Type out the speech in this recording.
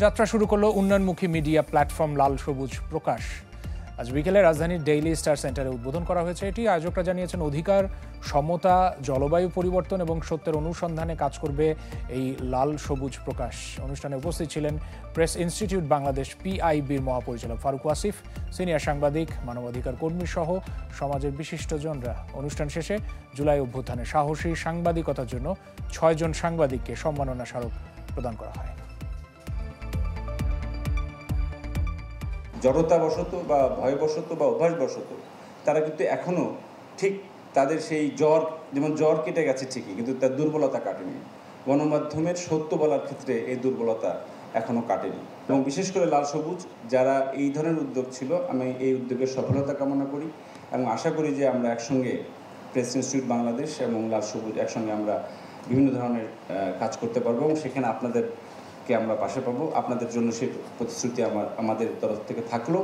যাত্রা শুরু করলো উন্নয়নমুখী মিডিয়া প্ল্যাটফর্ম লাল সবুজ প্রকাশ। আজ বিকেলে রাজধানীর ডেইলি স্টার সেন্টারে উদ্বোধন করা হয়েছে এটি। আয়োজকরা জানিয়েছেন অধিকার, সমতা, জলবায়ু পরিবর্তন এবং সত্যের অনুসন্ধানে কাজ করবে এই লাল সবুজ প্রকাশ। অনুষ্ঠানে উপস্থিত ছিলেন প্রেস ইনস্টিটিউট বাংলাদেশ পিআইবির মহাপরিচালক ফারুক ওয়াসিফ, সিনিয়র সাংবাদিক, মানবাধিকার কর্মী সহ সমাজের বিশিষ্টজনরা। অনুষ্ঠান শেষে জুলাই অভ্যুত্থানে সাহসী সাংবাদিকতার জন্য ৬ জন সাংবাদিককে সম্মাননা স্মারক প্রদান করা হয়। জড়তাবশত বা ভয়বশত বা অভ্যাসবশত তারা কিন্তু এখনও ঠিক তাদের সেই যেমন জ্বর কেটে গেছে ঠিকই, কিন্তু তার দুর্বলতা কাটেনি। গণমাধ্যমের সত্য বলার ক্ষেত্রে এই দুর্বলতা এখনও কাটেনি। এবং বিশেষ করে লাল সবুজ যারা এই ধরনের উদ্যোগ ছিল, আমি এই উদ্যোগের সফলতা কামনা করি এবং আশা করি যে আমরা একসঙ্গে প্রেস ইনস্টিটিউট বাংলাদেশ এবং লাল সবুজ একসঙ্গে আমরা বিভিন্ন ধরনের কাজ করতে পারবো এবং সেখানে আপনাদেরকে আমরা পাশে পাবো। আপনাদের জন্য সেই প্রতিশ্রুতি আমাদের তরফ থেকে থাকলো।